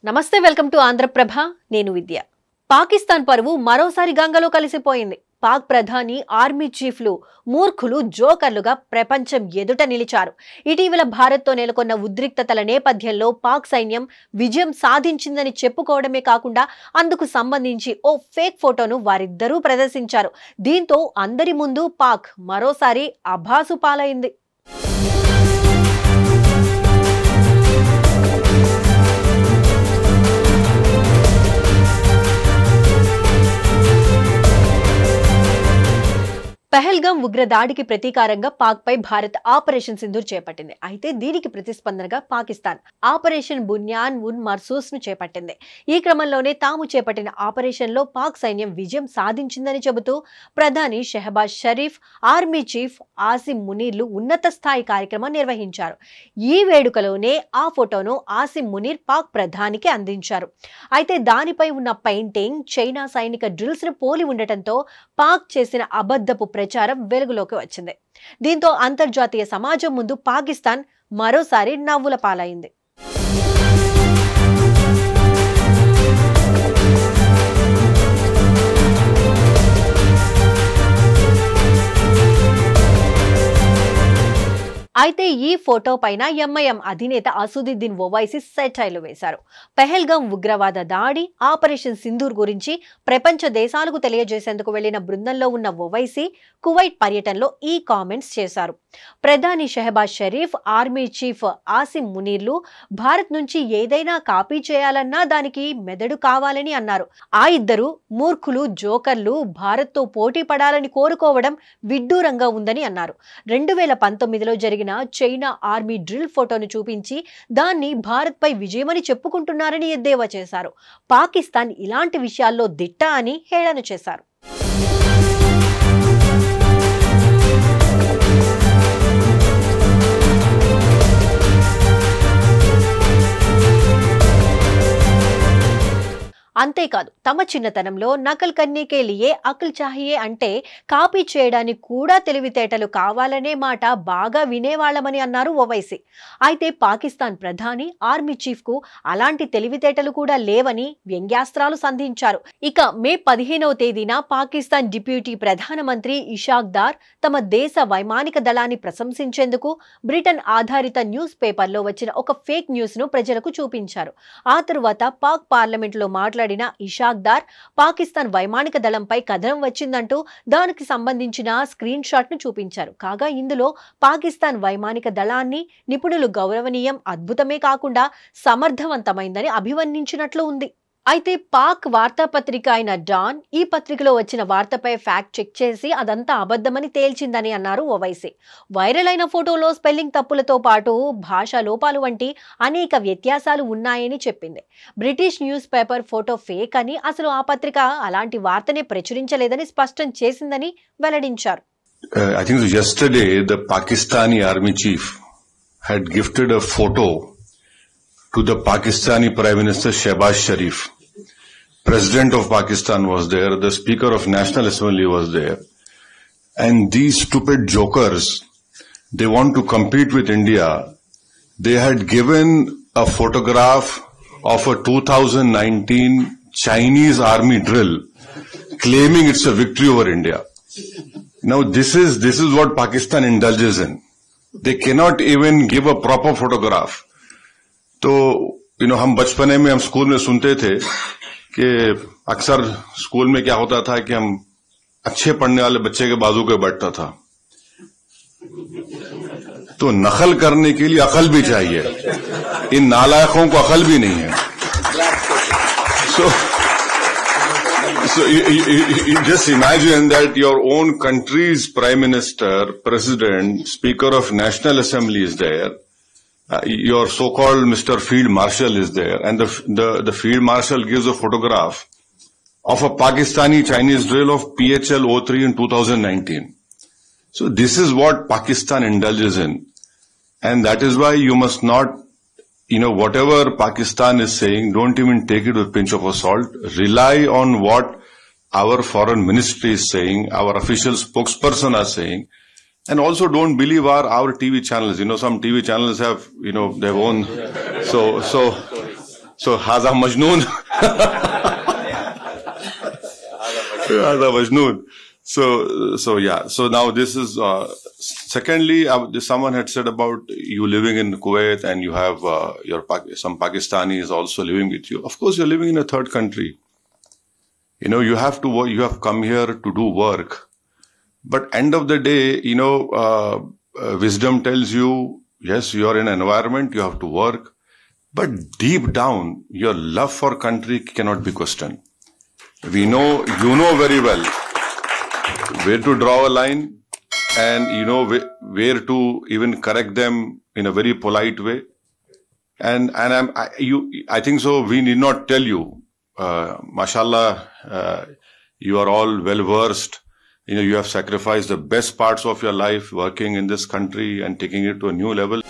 నమస్తే, welcome to Andhraprabha. నేను విద్య. పాకిస్తాన్ పరువు మరోసారి గంగలో కలిసిపోయింది. పాక్ ప్రధాని, ఆర్మీ చీఫ్లు మూర్ఖులు, జోకర్లుగా ప్రపంచం ఎదుట నిలిచారు. ఇటీవల భారత్తో నెలకొన్న ఉద్రిక్తతల నేపథ్యంలో పాక్ సైన్యం విజయం సాధించిందని చెప్పుకోవడమే కాకుండా అందుకు సంబంధించి ఓ ఫేక్ ఫోటోను వారిద్దరూ ప్రదర్శించారు. దీంతో అందరి ముందు పాక్ మరోసారి అభాసు పాలైంది. పహల్గామ్ ఉగ్రదాడికి ప్రతీకారంగా పాక్ పై భారత్ ఆపరేషన్ సింధూర్ చేపట్టింది. అయితే దీనికి ప్రతిస్పందనగా పాకిస్తాన్ ఆపరేషన్ బున్యాన్ ఉన్ మర్సూస్ ను చేపట్టింది. ఈ క్రమంలోనే తాము చేపట్టిన ఆపరేషన్ లో పాక్ సైన్యం విజయం సాధించిందని చెబుతూ ప్రధాని షెహబాజ్ షరీఫ్, ఆర్మీ చీఫ్ ఆసిమ్ మునీర్లు ఉన్నత స్థాయి కార్యక్రమం నిర్వహించారు. ఈ వేడుకలోనే ఆ ఫోటోను ఆసిమ్ మునీర్ పాక్ ప్రధానికి అందించారు. అయితే దానిపై ఉన్న పెయింటింగ్ చైనా సైనిక డ్రిల్స్ ను పోలి ఉండటంతో పాక్ చేసిన అబద్ధపు ప్రచారం వెలుగులోకి వచ్చింది. దీంతో అంతర్జాతీయ సమాజం ముందు పాకిస్తాన్ మరోసారి నవ్వుల పాలైంది. అయితే ఈ ఫోటో పైన ఎంఐఎం అధినేత అసదుద్దీన్ ఓవైసీ సెటైర్లు వేశారు. పహల్గామ్ ఉగ్రవాద దాడి, ఆపరేషన్ సింధూర్ గురించి ప్రపంచ దేశాలకు తెలియజేసేందుకు వెళ్లిన బృందంలో ఉన్న ఓవైసీ కువైట్ పర్యటనలో ఈ కామెంట్స్ చేశారు. ప్రధాని షెహబాజ్ షరీఫ్, ఆర్మీ చీఫ్ ఆసిమ్ మునీర్లు భారత్ నుంచి ఏదైనా కాపీ చేయాలన్నా దానికి మెదడు కావాలని అన్నారు. ఆ ఇద్దరు మూర్ఖులు, జోకర్లు భారత్తో పోటీ పడాలని కోరుకోవడం విడ్డూరంగా ఉందని అన్నారు. 2019లో జరిగిన చైనా ఆర్మీ డ్రిల్ ఫోటోను చూపించి దాన్ని భారత్ పై విజయమని చెప్పుకుంటున్నారని ఎద్దేవా చేశారు. పాకిస్తాన్ ఇలాంటి విషయాల్లో దిట్ట అని హేళన చేశారు. అంతేకాదు, తమ చిన్నతనంలో నకల్ కర్నీకే లియే అకల్ చాహియే అంటే కాపీ చేయడానికి కూడా తెలివితేటలు కావాలనే మాట బాగా వినేవాళ్లమని అన్నారు ఓవైసీ. అయితే పాకిస్తాన్ ప్రధాని, ఆర్మీ చీఫ్ కు అలాంటి తెలివితేటలు కూడా లేవని వ్యంగ్యాస్త్రాలు సంధించారు. ఇక మే 15వ తేదీన పాకిస్తాన్ డిప్యూటీ ప్రధానమంత్రి ఇషాక్ దార్ తమ దేశ వైమానిక దళాన్ని ప్రశంసించేందుకు బ్రిటన్ ఆధారిత న్యూస్ పేపర్లో వచ్చిన ఒక ఫేక్ న్యూస్ ను ప్రజలకు చూపించారు. ఆ తరువాత పాక్ పార్లమెంట్ లో మాట్లాడిన ఇషాక్ దార్ పాకిస్తాన్ వైమానిక దళంపై కథనం వచ్చిందంటూ దానికి సంబంధించిన స్క్రీన్ షాట్ ను చూపించారు. కాగా ఇందులో పాకిస్తాన్ వైమానిక దళాన్ని నిపుణులు గౌరవనీయం, అద్భుతమే కాకుండా సమర్థవంతమైందని అభివర్ణించినట్లు ఉంది. అయితే పాక్ వార్తాపత్రిక అయిన డాన్ ఈ పత్రికలో వచ్చిన వార్తపై ఫ్యాక్ట్ చెక్ చేసి అదంతా అబద్ధమని తేల్చిందని అన్నారు ఓవైసీ. వైరల్ అయిన ఫోటోలో స్పెల్లింగ్ తప్పులతో పాటు భాషా లోపాలు వంటి అనేక వ్యత్యాసాలు ఉన్నాయని చెప్పింది. British news paper photo fake అని, అసలు ఆ పత్రిక అలాంటి వార్తనే ప్రచురించలేదని స్పష్టం చేసిందని వెల్లడించారు. I think yesterday the Pakistani army chief had gifted a photo to the Pakistani Prime Minister Shehbaz Sharif. President of Pakistan was there, the Speaker of National Assembly was there, and these stupid jokers, they want to compete with India. They had given a photograph of a 2019 Chinese army drill, claiming it's a victory over India. Now this is what Pakistan indulges in. They cannot even give a proper photograph. तो हम बचपने में हम school में सुनते थे कि अक्सर स्कूल में क्या होता था कि हम अच्छे पढ़ने वाले बच्चे के बाजू पे बैठता था. तो नकल करने के लिए अकल भी चाहिए. इन नालायकों को अकल भी नहीं है. So you just imagine that your own country's prime minister, president, speaker of national assembly is there. Your so-called Mr. Field Marshal is there, and the Field Marshal gives a photograph of a Pakistani Chinese drill of PHL-03 in 2019. So this is what Pakistan indulges in, and that is why you must not, whatever Pakistan is saying, don't even take it with a pinch of salt. Rely on what our foreign ministry is saying, our official spokesperson are saying. And also don't believe our TV channels. Some TV channels have, their own. So So Haza Majnoon. Haza Majnoon. So yeah. So now this is, secondly, someone had said about you living in Kuwait and you have some Pakistanis also living with you. Of course, you're living in a third country. You know, you have to work, you have come here to do work. But end of the day, you know, wisdom tells you, yes, you're in an environment, you have to work. But deep down, your love for country cannot be questioned. We know, you know very well where to draw a line and you know where to even correct them in a very polite way. And I think so, we need not tell you. Mashallah, you are all well versed. You know, you have sacrificed the best parts of your life working in this country and taking it to a new level.